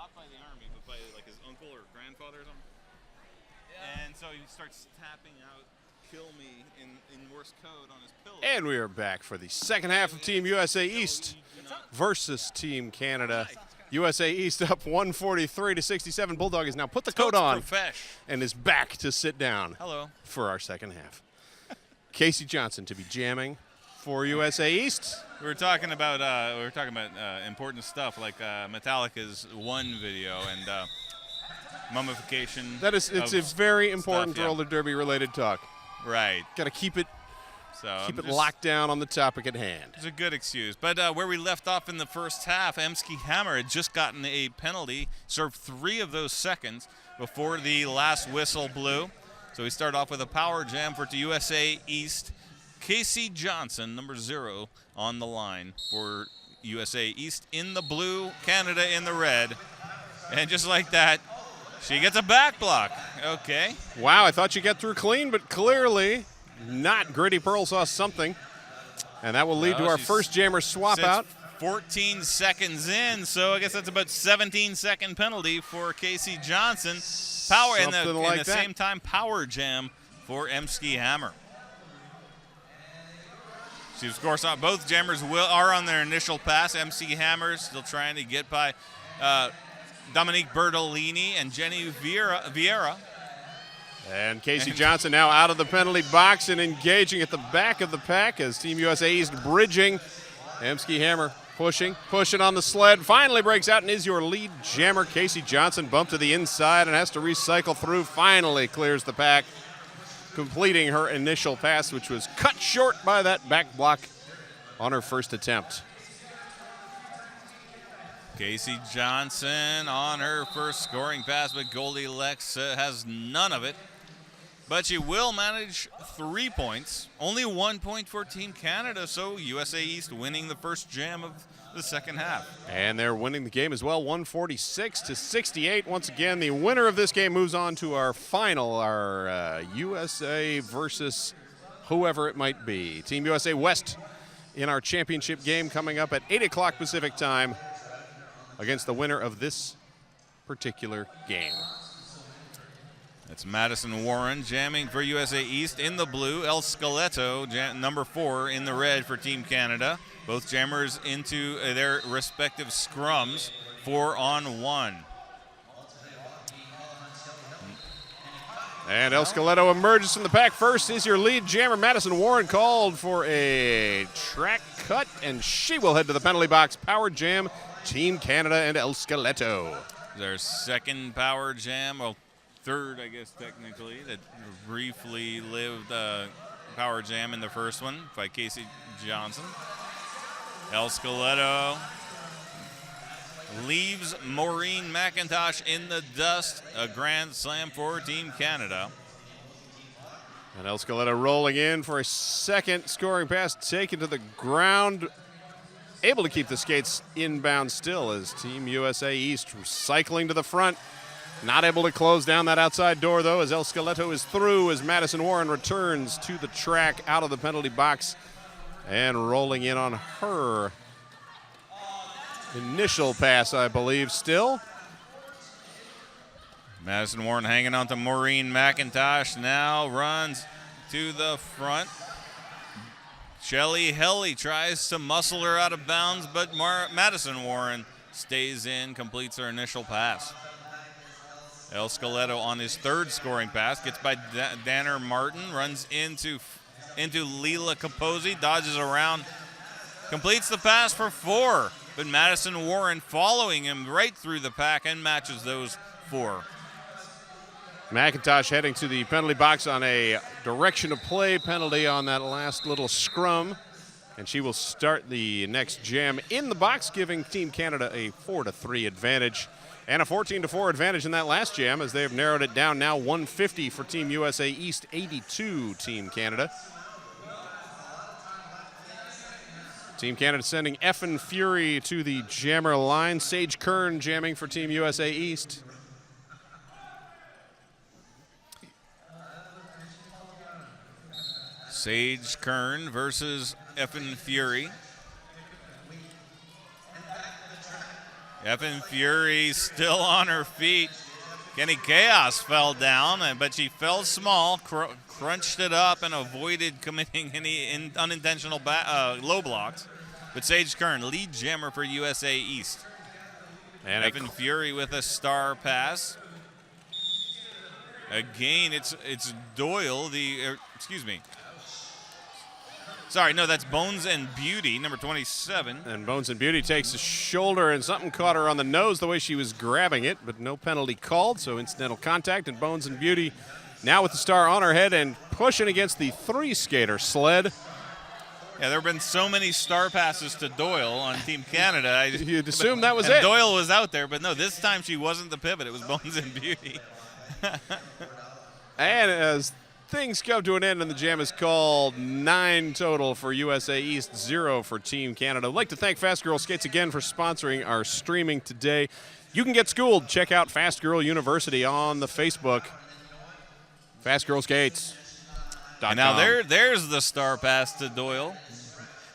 not by the army, but by like his uncle or grandfather or something. Yeah. And so he starts tapping out "Kill Me" in Morse code on his pillow. And we are back for the second half of Team USA East versus Team Canada. USA East up 143-67. Bulldog has now put the coat on and is back to sit down. Hello. For our second half. Casey Johnson to be jamming for USA East. We were talking about important stuff like Metallica's One video and mummification. It's a very important roller derby related talk. Right. Got to keep it just locked down on the topic at hand. It's a good excuse. But where we left off in the first half, Emski Hammer had just gotten a penalty, served 3 of those seconds before the last whistle blew. So we start off with a power jam for USA East. Casey Johnson, number 0, on the line for USA East in the blue, Canada in the red. And just like that, she gets a back block. Okay. Wow, I thought you get through clean, but clearly not. Gritty Pearl saw something. And that will lead to our first jammer swap out. 14 seconds in, so I guess that's about 17-second penalty for Casey Johnson. Power in the same time, power jam for Emski Hammer. She, of course, both jammers are on their initial pass. Emski Hammer still trying to get by Dominique Bertolini and Jenny Vieira. And Casey Johnson now out of the penalty box and engaging at the back of the pack as Team USA East bridging. Emski Hammer pushing on the sled. Finally breaks out and is your lead jammer. Casey Johnson bumped to the inside and has to recycle through. Finally clears the pack, completing her initial pass, which was cut short by that back block on her first attempt. Casey Johnson on her first scoring pass, but Goldie Lex has none of it. But she will manage 3 points. Only 1 point for Team Canada, so USA East winning the first jam of the second half. And they're winning the game as well, 146-68. Once again, the winner of this game moves on to our final, our USA versus whoever it might be. Team USA West in our championship game coming up at 8 o'clock Pacific time against the winner of this particular game. It's Madison Warren jamming for USA East in the blue. El Skeletto, number 4, in the red for Team Canada. Both jammers into their respective scrums, 4-on-1. And El Skeletto emerges from the pack first. Is your lead jammer. Madison Warren called for a track cut, and she will head to the penalty box. Power jam, Team Canada and El Skeletto. Their second power jam, well, third, I guess, technically, that briefly lived power jam in the first one by Casey Johnson. El Skeletto leaves Maureen McIntosh in the dust. A grand slam for Team Canada. And El Skeletto rolling in for a second scoring pass, taken to the ground. Able to keep the skates inbound still as Team USA East cycling to the front. Not able to close down that outside door, though, as El Skeletto is through as Madison Warren returns to the track out of the penalty box and rolling in on her initial pass, I believe, still. Madison Warren hanging on to Maureen McIntosh, now runs to the front. Shelly Helly tries to muscle her out of bounds, but Madison Warren stays in, completes her initial pass. El Skeletto on his third scoring pass, gets by Danner Martin, runs into Leela Capozzi, dodges around, completes the pass for 4, but Madison Warren following him right through the pack and matches those 4. McIntosh heading to the penalty box on a direction of play penalty on that last little scrum, and she will start the next jam in the box, giving Team Canada a 4-3 advantage. And a 14-4 advantage in that last jam as they have narrowed it down now 150 for Team USA East, 82 Team Canada. Team Canada sending Effin Fury to the jammer line. Sage Kern jamming for Team USA East. Sage Kern versus Effin Fury. Evan Fury still on her feet. Kenny Chaos fell down, but she fell small, crunched it up, and avoided committing any unintentional low blocks. But Sage Kern, lead jammer for USA East. And Evan Fury with a star pass. Again, it's Doyle, excuse me. Sorry, no, that's Bones and Beauty, number 27. And Bones and Beauty takes a shoulder, and something caught her on the nose the way she was grabbing it, but no penalty called, so incidental contact. And Bones and Beauty now with the star on her head and pushing against the three-skater sled. Yeah, there have been so many star passes to Doyle on Team Canada. You'd assume that was it. Doyle was out there, but no, this time she wasn't the pivot. It was Bones and Beauty. And as things come to an end and the jam is called, 9 total for USA East, 0 for Team Canada. I'd like to thank Fast Girl Skates again for sponsoring our streaming today. You can get schooled. Check out Fast Girl University on the Facebook. Fast Girl Skates. And now there's the star pass to Doyle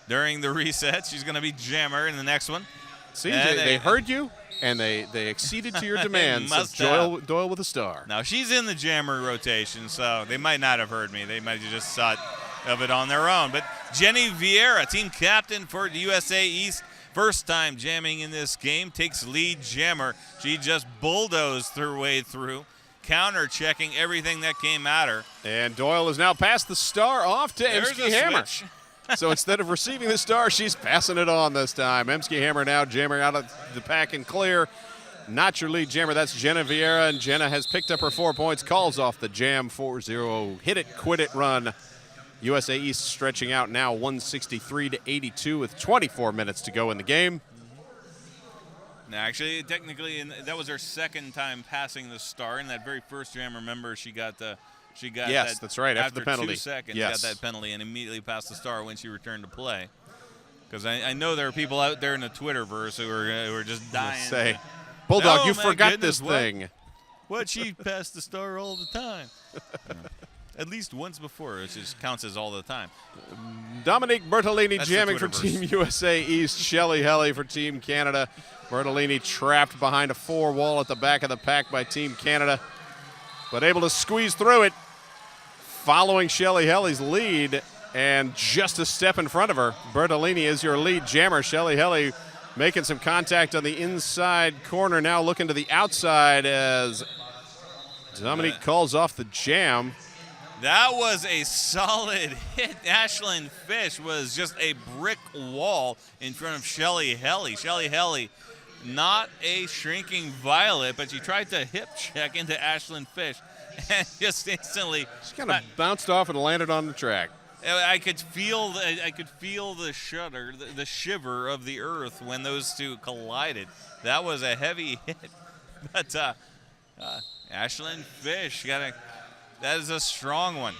during the reset. She's going to be jammer in the next one. See, they heard you, and they acceded to your demands of Doyle with a star. Now, she's in the jammer rotation, so they might not have heard me. They might have just thought of it on their own. But Jenny Vieira, team captain for USA East, first time jamming in this game, takes lead jammer. She just bulldozed her way through, counter-checking everything that came at her. And Doyle has now passed the star off to Emsky Hammer. So instead of receiving the star, she's passing it on this time. Emsky Hammer now jamming out of the pack and clear. Not your lead jammer. That's Jenna Vieira, and Jenna has picked up her 4 points, calls off the jam 4-0 hit it, quit it run. USA East stretching out now 163-82 with 24 minutes to go in the game. Now, actually, technically, that was her second time passing the star. In that very first jam, remember, she got yes, that's right, after the penalty. 2 seconds, yes. got that penalty and immediately passed the star when she returned to play. Because I know there are people out there in the Twitterverse who are just dying. Say, Bulldog, you forgot this thing. What? She passed the star all the time. At least once before, it just counts as all the time. Dominique Bertolini jamming for Team USA East. Shelley Helly for Team Canada. Bertolini trapped behind a 4 wall at the back of the pack by Team Canada, but able to squeeze through it, following Shelley Helly's lead, and just a step in front of her. Bertolini is your lead jammer. Shelley Helly making some contact on the inside corner, now looking to the outside as Dominique calls off the jam. That was a solid hit. Ashlyn Fish was just a brick wall in front of Shelley Helly. Shelley Helly, not a shrinking violet, but she tried to hip check into Ashlyn Fish and just instantly. She kind of bounced off and landed on the track. I could feel the shudder, the shiver of the earth when those two collided. That was a heavy hit. But Ashlyn Fish that is a strong one.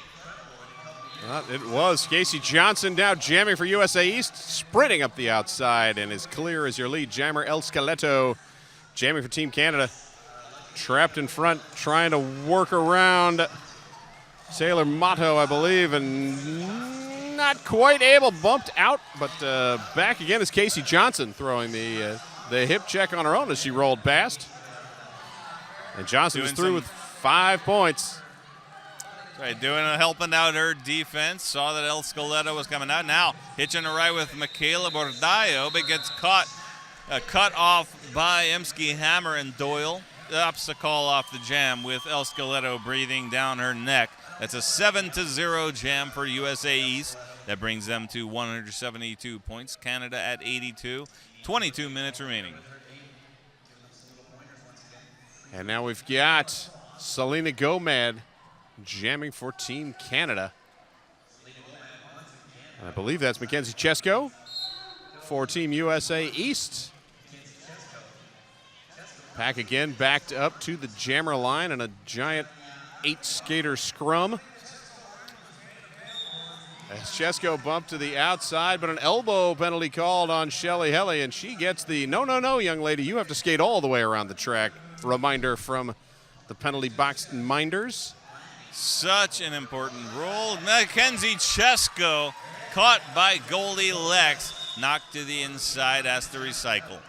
Well, it was. Casey Johnson now jamming for USA East, sprinting up the outside, and as clear as your lead jammer, El Skeletto, jamming for Team Canada. Trapped in front, trying to work around Taylor Motto, I believe, and not quite able. Bumped out, but back again is Casey Johnson throwing the hip check on her own as she rolled past. And Johnson was through with 5 points. Right, helping out her defense. Saw that El Skeletto was coming out. Now hitching a right with Michaela Bordallo, but gets cut off by Emsky Hammer and Doyle. Ups the call off the jam with El Skeletto breathing down her neck. That's a 7-0 jam for USA East. That brings them to 172 points. Canada at 82. 22 minutes remaining. And now we've got Selena Gomez jamming for Team Canada. And I believe that's Mackenzie Chesko for Team USA East. Pack again backed up to the jammer line and a giant 8-skater scrum. As Chesko bumped to the outside, but an elbow penalty called on Shelley Helly, and she gets the no, young lady, you have to skate all the way around the track. Reminder from the penalty box minders. Such an important role. Mackenzie Chesko caught by Goldie Lex, knocked to the inside, has to recycle.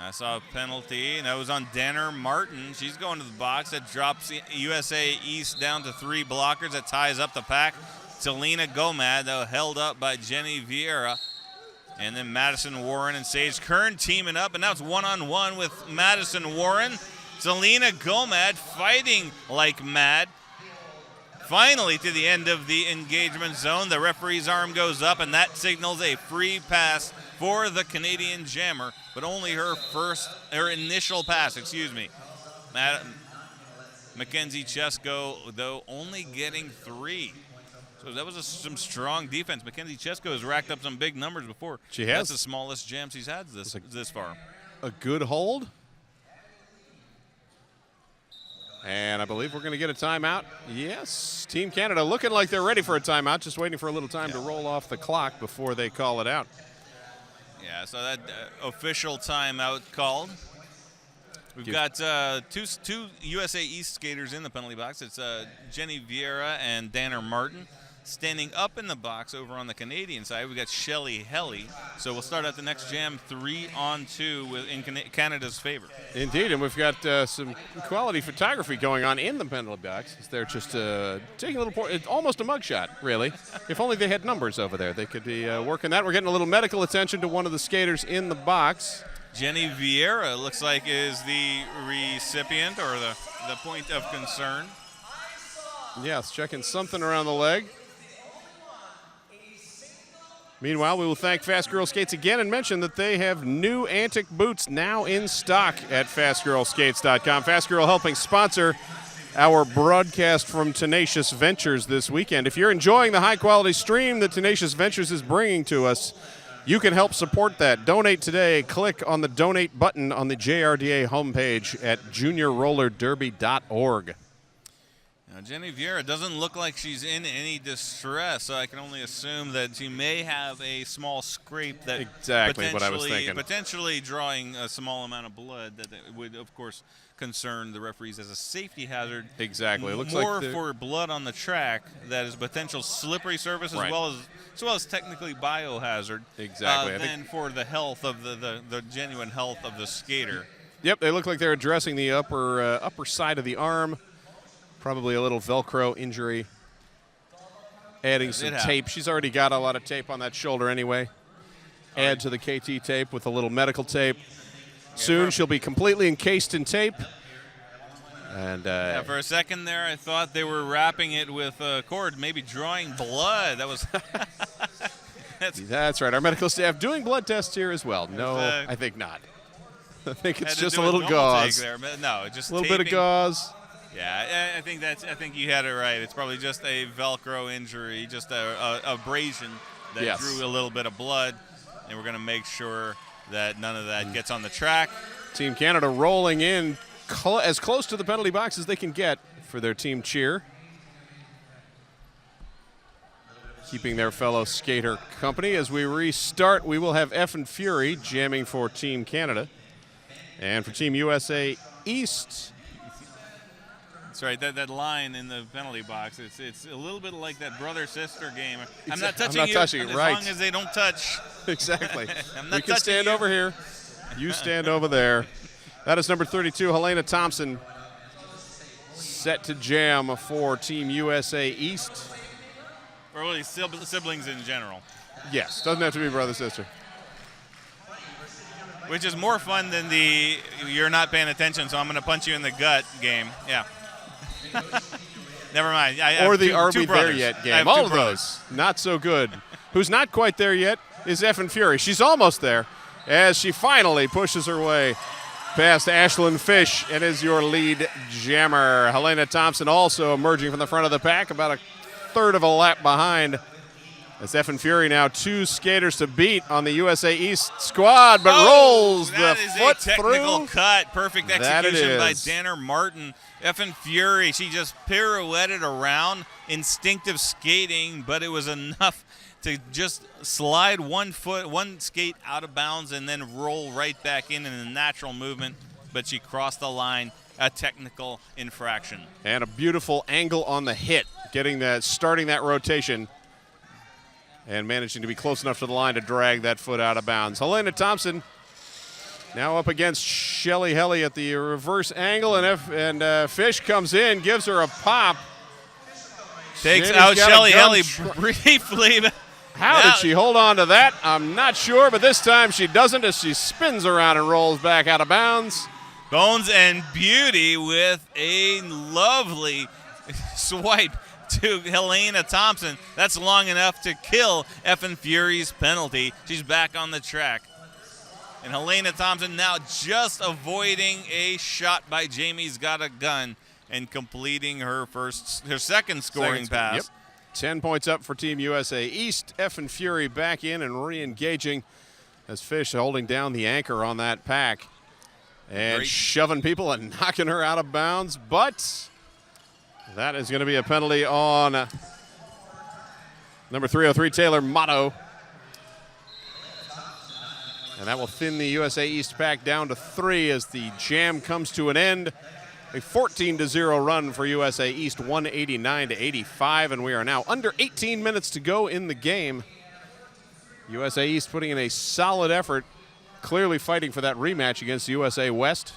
I saw a penalty, and that was on Danner Martin. She's going to the box. That drops USA East down to 3 blockers. That ties up the pack. Selena Gomad, though, held up by Jenny Vieira. And then Madison Warren and Sage Kern teaming up, and now it's one-on-one with Madison Warren. Selena Gomad fighting like mad. Finally, to the end of the engagement zone, the referee's arm goes up, and that signals a free pass for the Canadian Jammer, but only her initial pass, Mackenzie Chesko, though, only getting 3. So that was some strong defense. Mackenzie Chesko has racked up some big numbers before. She has. That's the smallest jam she's had this far. A good hold. And I believe we're going to get a timeout. Yes, Team Canada looking like they're ready for a timeout, just waiting for a little time to roll off the clock before they call it out. Yeah, so that official timeout called. We've got two USA East skaters in the penalty box. It's Jenny Vieira and Danner Martin. Standing up in the box over on the Canadian side, we got Shelly Helly. So we'll start out the next jam 3-on-2 in Canada's favor. Indeed, and we've got some quality photography going on in the penalty box. They're just taking a little it's almost a mugshot, really. If only they had numbers over there, they could be working that. We're getting a little medical attention to one of the skaters in the box. Jenny Vieira looks like is the recipient or the point of concern. Yes, checking something around the leg. Meanwhile, we will thank Fast Girl Skates again and mention that they have new Antic boots now in stock at FastGirlSkates.com. Fast Girl helping sponsor our broadcast from Tenacious Ventures this weekend. If you're enjoying the high-quality stream that Tenacious Ventures is bringing to us, you can help support that. Donate today. Click on the donate button on the JRDA homepage at juniorrollerderby.org. Now, Jenny Vieira doesn't look like she's in any distress, so I can only assume that she may have a small scrape that exactly what I was thinking. Potentially drawing a small amount of blood that would, of course, concern the referees as a safety hazard. Exactly. It looks more like for blood on the track that is potential slippery surface as well as technically biohazard. Exactly. Than for the health of the genuine health of the skater. Yep, they look like they're addressing the upper side of the arm. Probably a little Velcro injury. Adding some tape. She's already got a lot of tape on that shoulder anyway. Add to the KT tape with a little medical tape. Soon she'll be completely encased in tape. And for a second there, I thought they were wrapping it with a cord, maybe drawing blood. That was. That's right. Our medical staff doing blood tests here as well. No, I think not. I think it's just a little gauze. There, no, just a little taping. Bit of gauze. Yeah, I think you had it right. It's probably just a Velcro injury, just a abrasion that drew a little bit of blood, and we're going to make sure that none of that gets on the track. Team Canada rolling in as close to the penalty box as they can get for their team cheer. Keeping their fellow skater company. As we restart, we will have Effin Fury jamming for Team Canada. And for Team USA East, that's right. That line in the penalty box, it's a little bit like that brother-sister game. I'm not touching you as long as they don't touch. Exactly. We can stand over here. You stand over there. That is number 32, Helena Thompson, set to jam for Team USA East. Or really siblings in general. Yes, doesn't have to be brother-sister. Which is more fun than the you're not paying attention, so I'm going to punch you in the gut game. Yeah. Never mind. Or the Are We There Yet game. All of those, not so good. Who's not quite there yet is Effin Fury. She's almost there as she finally pushes her way past Ashlyn Fish and is your lead jammer. Helena Thompson also emerging from the front of the pack, about a third of a lap behind. As Effin Fury now 2 skaters to beat on the USA East squad, but rolls the foot through. That is a technical cut. Perfect execution by Danner Martin. Effin Fury, she just pirouetted around, instinctive skating, but it was enough to just slide one skate out of bounds and then roll right back in a natural movement, but she crossed the line, a technical infraction. And a beautiful angle on the hit, starting that rotation and managing to be close enough to the line to drag that foot out of bounds. Helena Thompson Now up against Shelly Helly at the reverse angle, and Fish comes in, gives her a pop. Takes Jamie's out got a Shelly gun Helly briefly. How did she hold on to that? I'm not sure, but this time she doesn't as she spins around and rolls back out of bounds. Bones and Beauty with a lovely swipe to Helena Thompson. That's long enough to kill Effin Fury's penalty. She's back on the track. And Helena Thompson now just avoiding a shot by Jamie's Got a Gun and completing her second scoring pass. Yep. 10 points up for Team USA East. Effin Fury back in and re-engaging as Fish holding down the anchor on that pack. And shoving people and knocking her out of bounds, but that is going to be a penalty on number 303, Taylor Motto. And that will thin the USA East pack down to 3 as the jam comes to an end. A 14-0 run for USA East, 189-85, and we are now under 18 minutes to go in the game. USA East putting in a solid effort, clearly fighting for that rematch against USA West.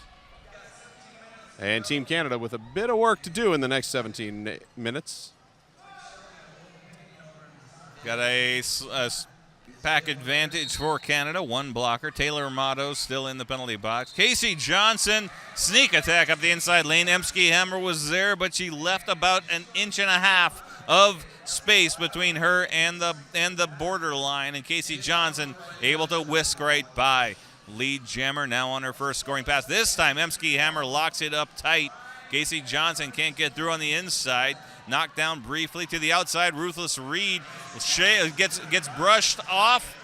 And Team Canada with a bit of work to do in the next 17 minutes. Got a pack advantage for Canada. One blocker. Taylor Amato still in the penalty box. Casey Johnson, sneak attack up the inside lane. Emsky Hammer was there, but she left about an inch and a half of space between her and the borderline, and Casey Johnson able to whisk right by. Lead jammer now on her first scoring pass. This time Emsky Hammer locks it up tight. Casey Johnson can't get through on the inside. Knocked down briefly to the outside. Ruthless Reed gets brushed off,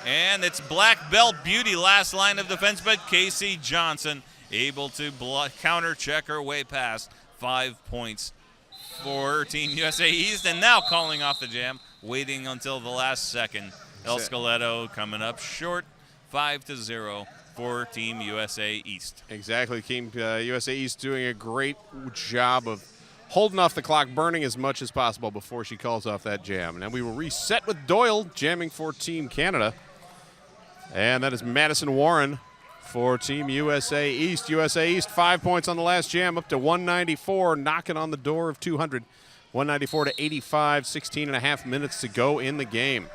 and it's Black Belt Beauty last line of defense, but Casey Johnson able to counter check her way past. 5 points for Team USA East, and now calling off the jam, waiting until the last second. El Scoletto coming up short, 5-0 for Team USA East. Exactly. Team USA East doing a great job of holding off the clock, burning as much as possible before she calls off that jam. Now we will reset with Doyle jamming for Team Canada. And that is Madison Warren for Team USA East. USA East 5 points on the last jam, up to 194, knocking on the door of 200. 194-85, 16 and a half minutes to go in the game.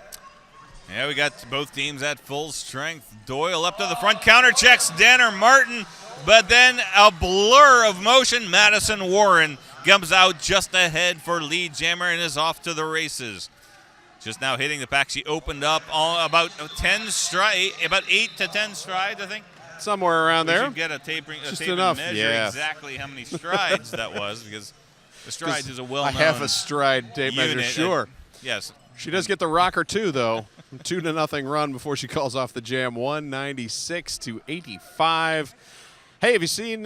Yeah, we got both teams at full strength. Doyle up to the front, counter checks Danner Martin, but then a blur of motion. Madison Warren comes out just ahead for lead jammer and is off to the races. Just now hitting the pack, she opened up about 8 to 10 strides, I think. Somewhere around there. We should get a tapering enough. measure exactly how many strides that was, because the strides is a well-known half a stride tape measure, sure. Yes. She does get the rocker too, though. 2-0 run before she calls off the jam. 196-85. Hey, have you seen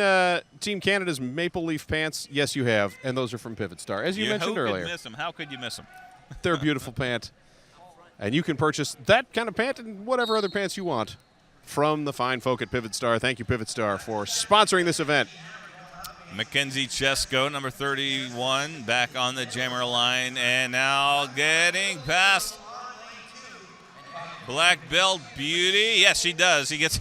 Team Canada's Maple Leaf pants? Yes, you have, and those are from Pivot Star, as you mentioned earlier. Who could miss them? How could you miss them? They're a beautiful pant, and you can purchase that kind of pant and whatever other pants you want from the fine folk at Pivot Star. Thank you, Pivot Star, for sponsoring this event. Mackenzie Chesko, number 31, back on the jammer line, and now getting past Black Belt Beauty. Yes, she does. He gets.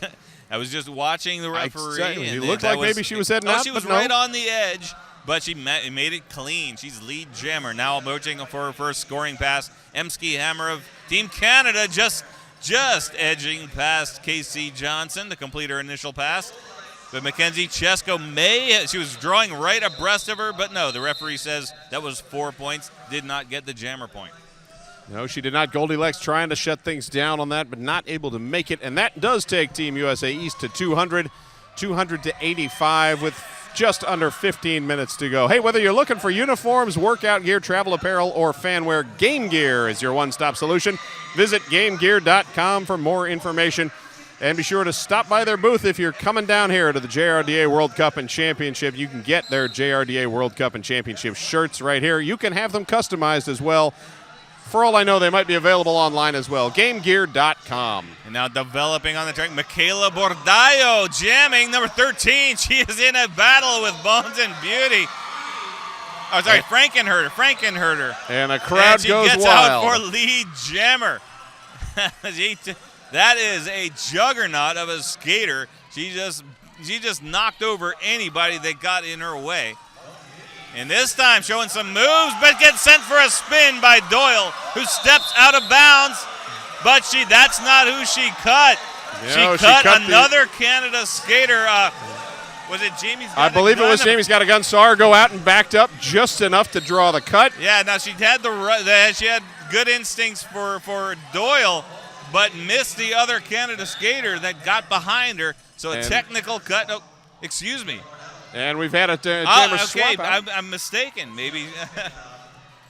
I was just watching the referee. It looked like maybe she was heading out. She was right on the edge, but she made it clean. She's lead jammer now, emerging for her first scoring pass. Emsky Hammer of Team Canada just edging past Casey Johnson to complete her initial pass. But Mackenzie Chesko she was drawing right abreast of her, but no, the referee says that was 4 points, did not get the jammer point. No, she did not. Goldilocks trying to shut things down on that, but not able to make it. And that does take Team USA East to 200 to 85 with just under 15 minutes to go. Hey, whether you're looking for uniforms, workout gear, travel apparel, or fan wear, Game Gear is your one-stop solution. Visit GameGear.com for more information. And be sure to stop by their booth if you're coming down here to the JRDA World Cup and Championship. You can get their JRDA World Cup and Championship shirts right here. You can have them customized as well. For all I know, they might be available online as well. GameGear.com. And now developing on the track, Michaela Bordallo jamming, number 13. She is in a battle with Bones and Beauty. Oh, sorry, Frankenherder. And a crowd goes wild. She gets out for lead jammer. That is a juggernaut of a skater. She just knocked over anybody that got in her way. And this time showing some moves, but gets sent for a spin by Doyle, who steps out of bounds. But that's not who she cut. No, she cut another Canada skater. Was it Jamie's got I believe it was Jamie's got a gun. Saw her go out and backed up just enough to draw the cut. Yeah, now she had she had good instincts for Doyle, but missed the other Canada skater that got behind her. So a technical cut. Oh, excuse me. And we've had a jammer okay, swap out. I'm mistaken. Maybe.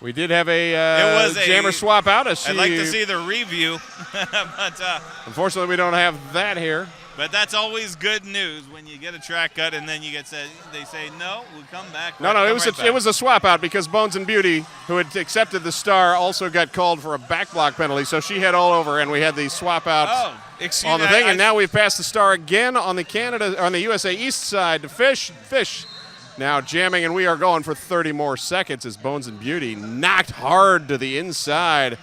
We did have a jammer swap out. I'd like to see the review, but unfortunately we don't have that here. But that's always good news when you get a track cut and then you get said. They say no, we'll come back. No, it was a swap out because Bones and Beauty, who had accepted the star, also got called for a back block penalty. So she had all over, and we had the swap out on the thing. And now we've passed the star again on the USA East side to Fish. Now jamming, and we are going for 30 more seconds as Bones and Beauty knocked hard to the inside.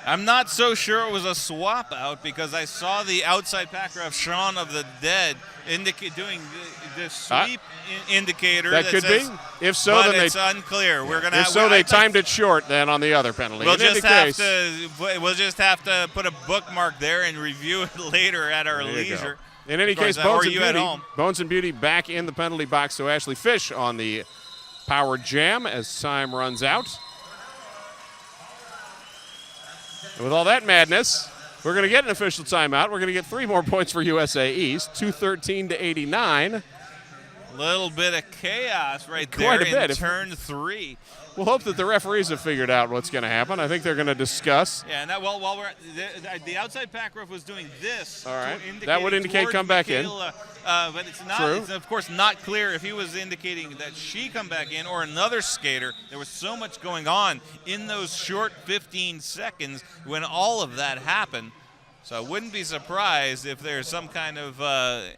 I'm not so sure it was a swap out because I saw the outside packer of Shaun of the Dead doing the sweep indicator. That could says, be. If so, but then it's unclear. We're gonna. If so, they timed it short then on the other penalty. We'll just have to put a bookmark there and review it later at our leisure. In any case, Bones and Beauty back in the penalty box. So Ashley Fish on the power jam as time runs out. And with all that madness, we're going to get an official timeout. We're going to get 3 more points for USA East, 213-89. A little bit of chaos right Quite there a bit. in turn 3. We'll hope that the referees have figured out what's going to happen. I think they're going to discuss. Yeah, and while we're the outside pack ref was doing this. All right, that would indicate come back in. But it's not. True. It's of course not clear if he was indicating that she come back in or another skater. There was so much going on in those short 15 seconds when all of that happened. So I wouldn't be surprised if there's some kind of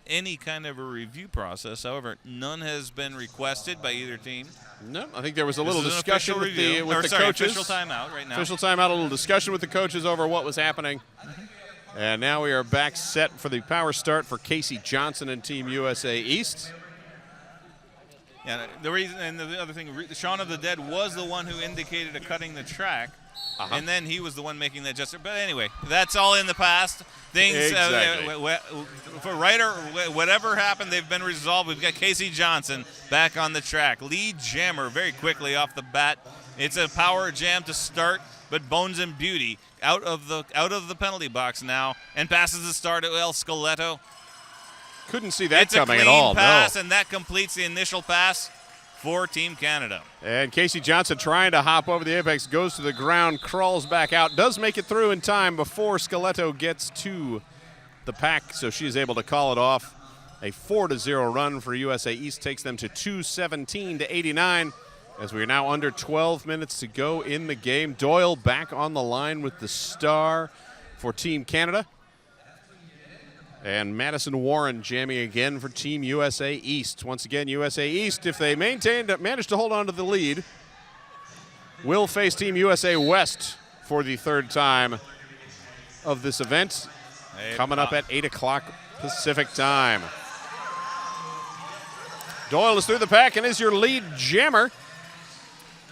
any kind of a review process. However, none has been requested by either team. No, I think there was a little discussion with the coaches. Official timeout right now. Official timeout, a little discussion with the coaches over what was happening. And now we are back set for the power start for Casey Johnson and Team USA East. Yeah, the reason and the other thing, Shaun of the Dead was the one who indicated a cutting the track. And then he was the one making that gesture. But anyway, that's all in the past. Things, exactly. For whatever happened, they've been resolved. We've got Casey Johnson back on the track. Lead jammer very quickly off the bat. It's a power jam to start, but Bones and Beauty out of the penalty box now and passes the star to El Skeletto. Couldn't see that it's coming a at clean all. pass, no. and that completes the initial pass for Team Canada. And Casey Johnson trying to hop over the apex, goes to the ground, crawls back out, does make it through in time before Skeletto gets to the pack, so she is able to call it off. A 4-0 run for USA East takes them to 217-89 as we are now under 12 minutes to go in the game. Doyle back on the line with the star for Team Canada. And Madison Warren jamming again for Team USA East. Once again, USA East, if they manage to hold on to the lead, will face Team USA West for the 3rd time of this event, coming up at 8 o'clock Pacific time. Doyle is through the pack and is your lead jammer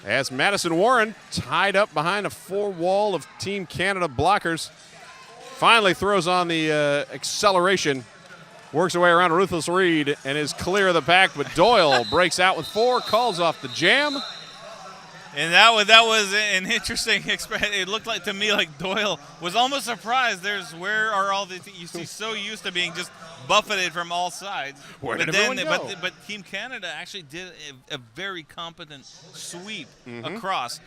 as Madison Warren, tied up behind a 4-wall of Team Canada blockers, finally throws on the acceleration, works her way around a Ruthless Reed, and is clear of the pack, but Doyle breaks out with 4, calls off the jam. And that was an interesting experience. It looked like to me like Doyle was almost surprised. Where are all the he's so used to being just buffeted from all sides. Where did everyone go? But Team Canada actually did a very competent sweep across,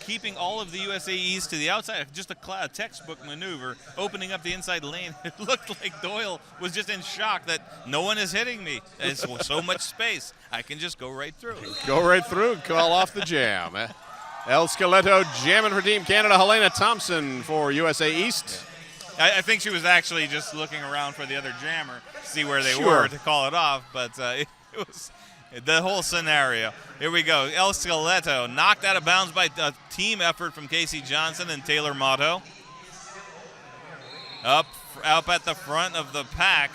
keeping all of the USA East to the outside. Just a textbook maneuver, opening up the inside lane. It looked like Doyle was just in shock that no one is hitting me. There's so much space. I can just go right through. Go right through and call off the jam. El Skeletto jamming for Team Canada. Helena Thompson for USA East. I think she was actually just looking around for the other jammer, see where they were to call it off, but it was the whole snenario. Here we go. El Skeletto knocked out of bounds by a team effort from Casey Johnson and Taylor Motto. Up at the front of the pack,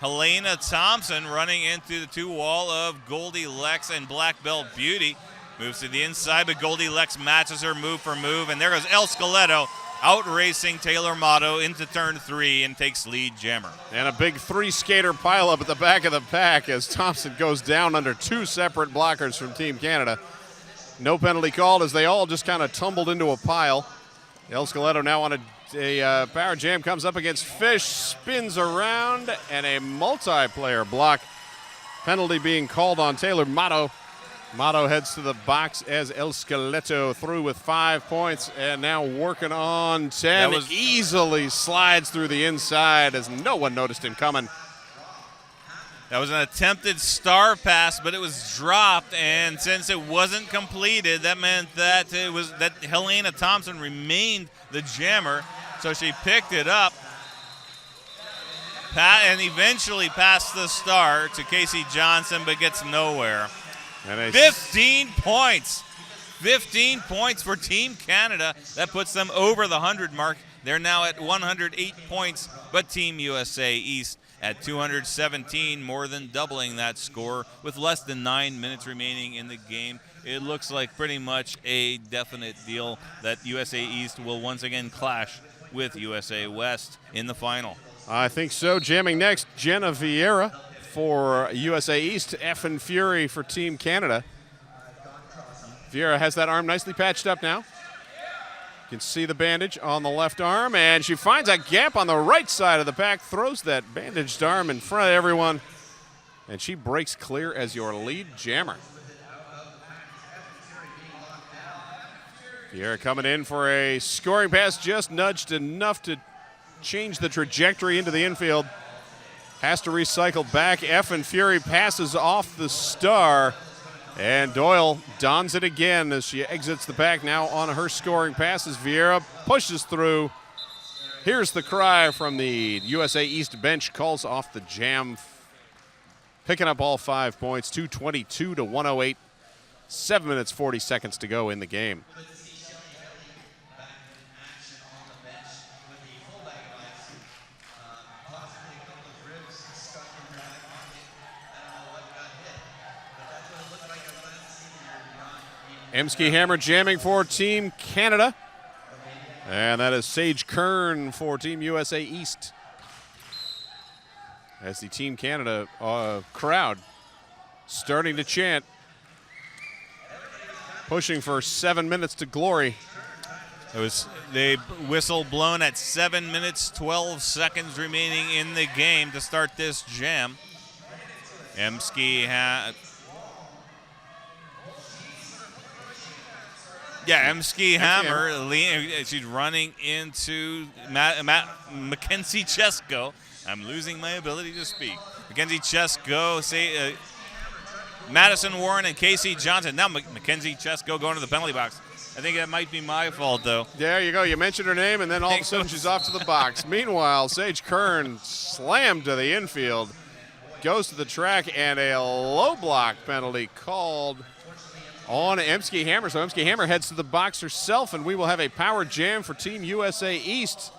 Helena Thompson running into the two wall of Goldie Lex and Black Belt Beauty. Moves to the inside, but Goldie Lex matches her move for move. And there goes El Skeletto out-racing Taylor Motto into turn 3 and takes lead jammer. And a big 3-skater pileup at the back of the pack as Thompson goes down under 2 separate blockers from Team Canada. No penalty called as they all just kind of tumbled into a pile. El Skeletto now on a power jam, comes up against Fish, spins around, and a multiplayer block. Penalty being called on Taylor Motto. Motto heads to the box as El Skeletto through with 5 points and now working on 10. Easily slides through the inside as no one noticed him coming. That was an attempted star pass, but it was dropped, and since it wasn't completed, that meant that Helena Thompson remained the jammer, so she picked it up and eventually passed the star to Casey Johnson, but gets nowhere. 15 points. 15 points for Team Canada. That puts them over the 100 mark. They're now at 108 points, but Team USA East at 217, more than doubling that score with less than 9 minutes remaining in the game. It looks like pretty much a definite deal that USA East will once again clash with USA West in the final. I think so. Jamming next, Jenna Vieira for USA East, Effin Fury for Team Canada. Vieira has that arm nicely patched up now. You can see the bandage on the left arm, and she finds a gap on the right side of the pack, throws that bandaged arm in front of everyone, and she breaks clear as your lead jammer. Vieira coming in for a scoring pass, just nudged enough to change the trajectory into the infield. Has to recycle back. Effin Fury passes off the star. And Doyle dons it again as she exits the pack now on her scoring passes. Vieira pushes through. Here's the cry from the USA East bench. Calls off the jam. Picking up all 5 points. 222 to 108. 7 minutes, 40 seconds to go in the game. Emsky Hammer jamming for Team Canada. And that is Sage Kern for Team USA East. As the Team Canada crowd starting to chant. Pushing for 7 minutes to glory. They whistle blown at 7 minutes, 12 seconds remaining in the game to start this jam. Emsky Emsky Hammer, she's running into Mackenzie Chesko. I'm losing my ability to speak. Mackenzie Chesko, Madison Warren and Casey Johnson. Now Mackenzie Chesko going to the penalty box. I think that might be my fault, though. There you go. You mentioned her name, and then all of a sudden she's off to the box. Meanwhile, Sage Kern slammed to the infield, goes to the track, and a low block penalty called on Emsky Hammer. So Emsky Hammer heads to the box herself, and we will have a power jam for Team USA East.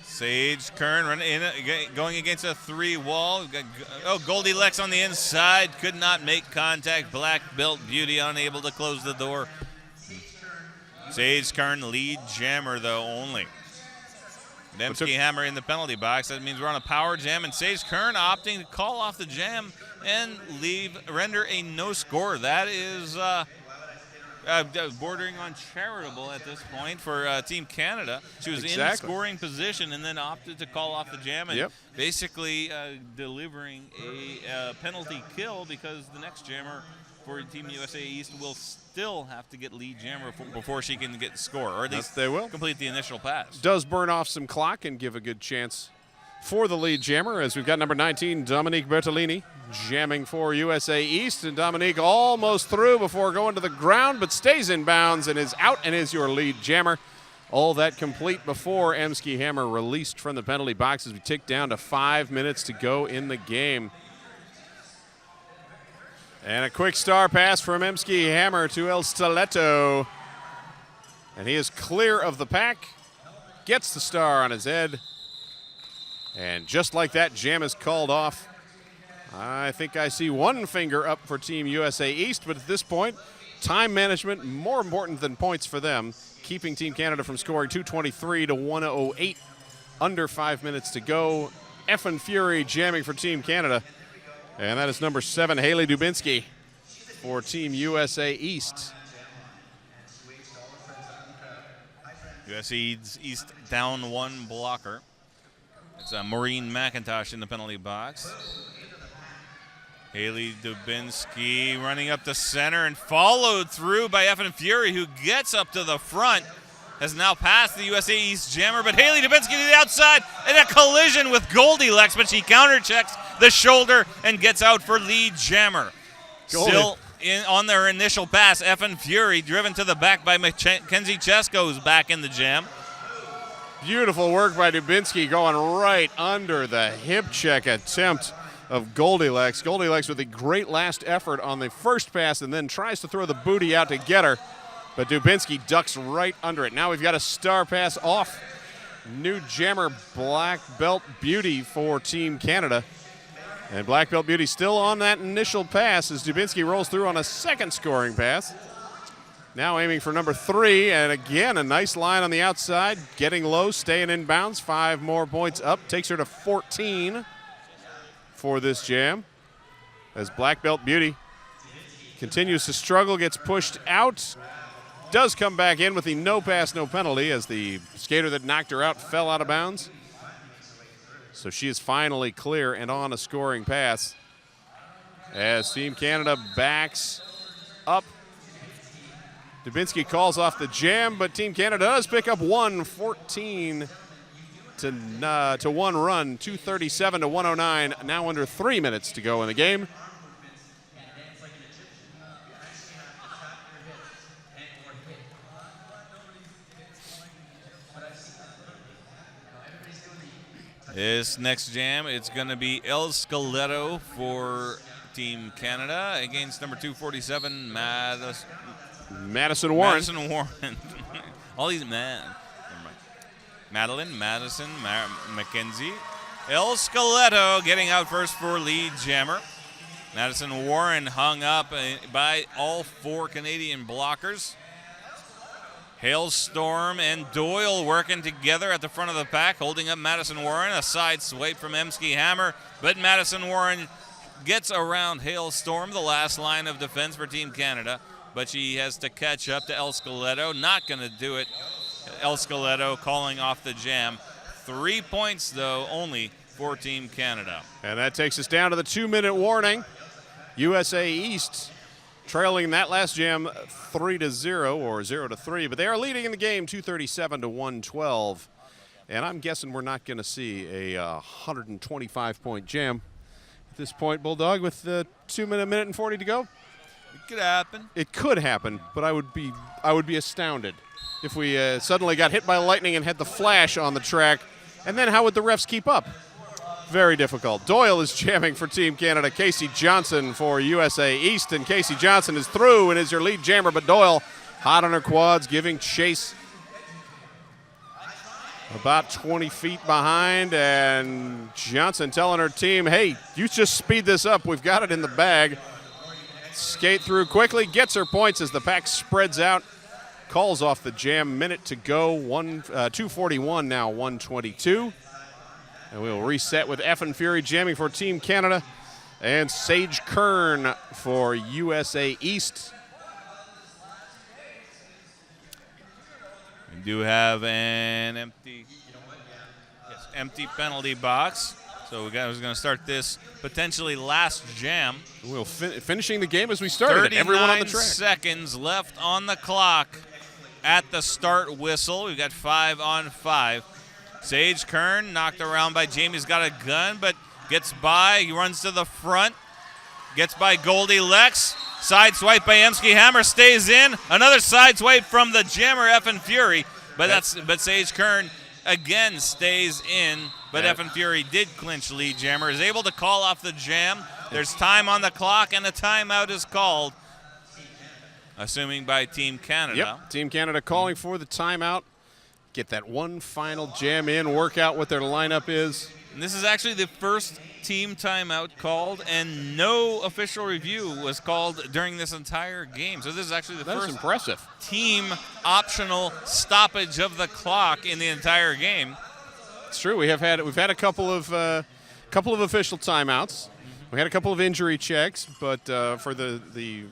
Sage Kern going against a 3-wall. Goldie Lex on the inside. Could not make contact. Black Belt Beauty unable to close the door. Sage Kern lead jammer, though, only. Emsky Hammer in the penalty box. That means we're on a power jam, and Sage Kern opting to call off the jam and render a no score. That is bordering on charitable at this point for Team Canada. She was in scoring position and then opted to call off the jam and basically delivering a penalty kill because the next jammer for Team USA East will still have to get lead jammer before she can get the score, or at least they will complete the initial pass. Does burn off some clock and give a good chance for the lead jammer, as we've got number 19, Dominique Bertolini, jamming for USA East. And Dominique almost through before going to the ground, but stays in bounds and is out and is your lead jammer. All that complete before Emsky Hammer released from the penalty box as we tick down to 5 minutes to go in the game. And a quick star pass from Emsky Hammer to El Stiletto. And he is clear of the pack, gets the star on his head. And just like that, jam is called off. I think I see one finger up for Team USA East, but at this point, time management more important than points for them, keeping Team Canada from scoring 223 to 108, under 5 minutes to go. Effin' Fury jamming for Team Canada, and that is number 7, Haley Dubinsky for Team USA East. USA East down 1 blocker. It's Maureen McIntosh in the penalty box. Haley Dubinsky running up the center and followed through by Effin' Fury, who gets up to the front, has now passed the USA East jammer, but Haley Dubinsky to the outside in a collision with Goldilocks, but she counterchecks the shoulder and gets out for lead jammer. Still on their initial pass, Effin' Fury driven to the back by Mackenzie Chesko, who's back in the jam. Beautiful work by Dubinsky, going right under the hip check attempt of Goldilocks. Goldilocks with a great last effort on the first pass and then tries to throw the booty out to get her, but Dubinsky ducks right under it. Now we've got a star pass off. New jammer Black Belt Beauty for Team Canada. And Black Belt Beauty still on that initial pass as Dubinsky rolls through on a second scoring pass. Now aiming for number 3, and again a nice line on the outside, getting low, staying in bounds. 5 more points up, takes her to 14 for this jam. As Black Belt Beauty continues to struggle, gets pushed out, does come back in with the no pass, no penalty as the skater that knocked her out fell out of bounds. So she is finally clear and on a scoring pass as Team Canada backs up. Dubinsky calls off the jam, but Team Canada does pick up 14 to 1 run, 237 to 109, now under 3 minutes to go in the game. This next jam, it's going to be El Skeletto for Team Canada against number 247, Madison Warren. Madison Warren. All these, Madeline, Madison, Mackenzie. El Skeletto getting out first for lead jammer. Madison Warren hung up by all 4 Canadian blockers. Hailstorm and Doyle working together at the front of the pack, holding up Madison Warren. A side swipe from Emsky Hammer, but Madison Warren gets around Hailstorm, the last line of defense for Team Canada, but she has to catch up to El Skeletto. Not going to do it. El Skeletto calling off the jam. 3 points, though, only for Team Canada. And that takes us down to the 2-minute warning. USA East trailing that last jam 3-0 or 0-3, but they are leading in the game 237 to 112. And I'm guessing we're not going to see a 125-point jam at this point, Bulldog, with the 2-minute and 40 to go. It could happen. It could happen, but I would be astounded if we suddenly got hit by lightning and had the flash on the track. And then how would the refs keep up? Very difficult. Doyle is jamming for Team Canada. Casey Johnson for USA East, and Casey Johnson is through and is your lead jammer, but Doyle hot on her quads, giving chase about 20 feet behind, and Johnson telling her team, hey, you just speed this up. We've got it in the bag. Skate through quickly, gets her points as the pack spreads out, calls off the jam. Minute to go, 2:41 now, 1:22. And we'll reset with Effin' Fury jamming for Team Canada and Sage Kern for USA East. We do have an empty penalty box. So we're going to start this potentially last jam. We'll finishing the game as we started. Everyone on the track. 39 seconds left on the clock at the start whistle. We've got 5 on 5. Sage Kern knocked around by Jamie's got a gun, but gets by. He runs to the front. Gets by Goldie Lex. Side swipe by Emsky Hammer, stays in. Another side swipe from the jammer Effin' Fury, but Sage Kern again stays in. But Effin' Fury did clinch lead jammer, is able to call off the jam. There's time on the clock, and a timeout is called, assuming by Team Canada. Yep, Team Canada calling for the timeout. Get that one final jam in, work out what their lineup is. And this is actually the first team timeout called, and no official review was called during this entire game. So this is actually the first impressive team optional stoppage of the clock in the entire game. It's true. We've had a couple of official timeouts. We had a couple of injury checks, but for the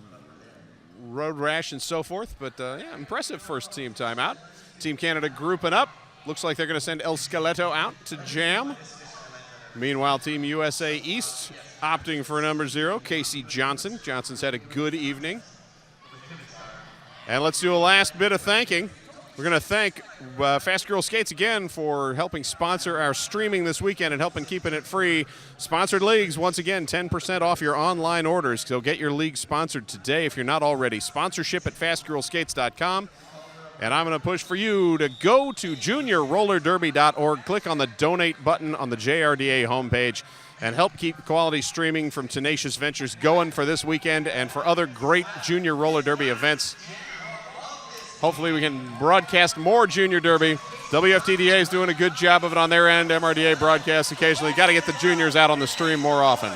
road rash and so forth. But yeah, impressive first team timeout. Team Canada grouping up. Looks like they're going to send El Skeletto out to jam. Meanwhile, Team USA East opting for number 0, Casey Johnson. Johnson's had a good evening. And let's do a last bit of thanking. We're going to thank Fast Girl Skates again for helping sponsor our streaming this weekend and helping keeping it free. Sponsored leagues, once again, 10% off your online orders. So get your league sponsored today if you're not already. Sponsorship at fastgirlskates.com. And I'm going to push for you to go to juniorrollerderby.org, click on the donate button on the JRDA homepage, and help keep quality streaming from Tenacious Ventures going for this weekend and for other great junior roller derby events. Hopefully we can broadcast more junior derby. WFTDA is doing a good job of it on their end. MRDA broadcasts occasionally. Got to get the juniors out on the stream more often.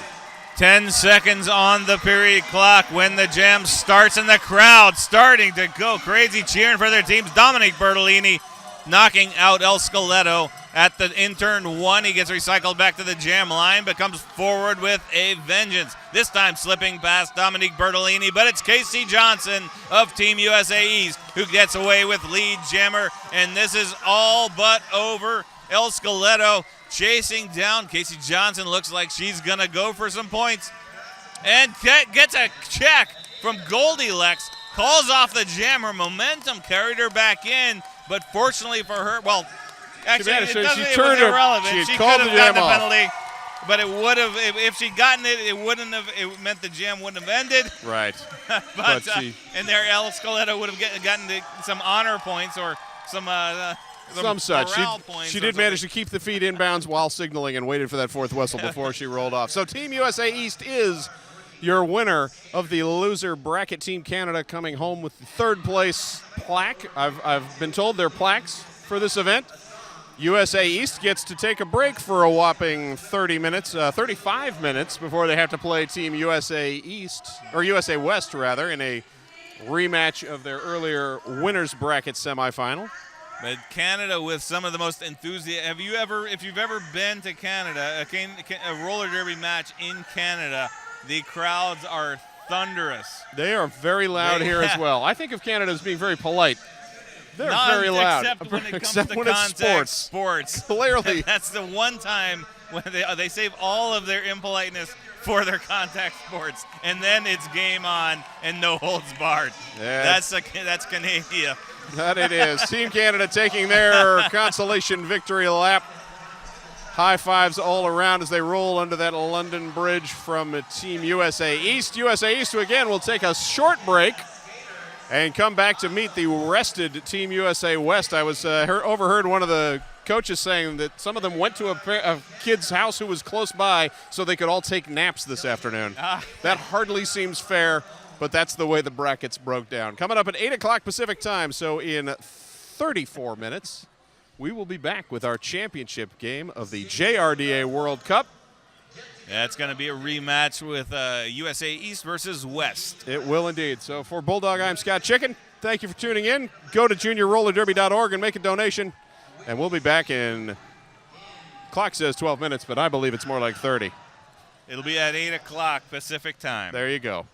10 seconds on the period clock when the jam starts, and the crowd starting to go crazy, cheering for their teams. Dominic Bertolini knocking out El Skeletto at the intern 1. He gets recycled back to the jam line, but comes forward with a vengeance. This time slipping past Dominic Bertolini, but it's Casey Johnson of Team USA East who gets away with lead jammer, and this is all but over. El Skeletto chasing down. Casey Johnson looks like she's going to go for some points. And gets a check from Goldilocks. Calls off the jammer. Momentum carried her back in. But fortunately for her, well, actually, it was irrelevant. She could have gotten the penalty. But it would have, if she'd gotten it, it meant the jam wouldn't have ended. Right. And there El Skeletto would have gotten some honor points or some such. She did manage to keep the feet inbounds while signaling and waited for that fourth whistle before she rolled off. So Team USA East is your winner of the loser bracket. Team Canada coming home with the third place plaque. I've been told they're plaques for this event. USA East gets to take a break for a whopping 35 minutes before they have to play Team USA East, or USA West rather, in a rematch of their earlier winners bracket semifinal. But Canada with some of the most enthusiastic. If you've ever been to Canada, a roller derby match in Canada, the crowds are thunderous. They are very loud here as well. I think of Canada as being very polite. They're very loud. Except when it comes to contact sports. Clearly. That's the one time when they save all of their impoliteness for their contact sports. And then it's game on and no holds barred. Yeah. That's Canada. That it is. Team Canada taking their consolation victory lap. High fives all around as they roll under that London Bridge from Team USA East. USA East, who again will take a short break and come back to meet the rested Team USA West. I was overheard one of the coaches saying that some of them went to a kid's house who was close by so they could all take naps this afternoon. That hardly seems fair, but that's the way the brackets broke down. Coming up at 8 o'clock Pacific time, so in 34 minutes, we will be back with our championship game of the JRDA World Cup. That's going to be a rematch with USA East versus West. It will indeed. So for Bulldog, I'm Scott Chicken. Thank you for tuning in. Go to juniorrollerderby.org and make a donation. And we'll be back in, clock says 12 minutes, but I believe it's more like 30. It'll be at 8 o'clock Pacific time. There you go.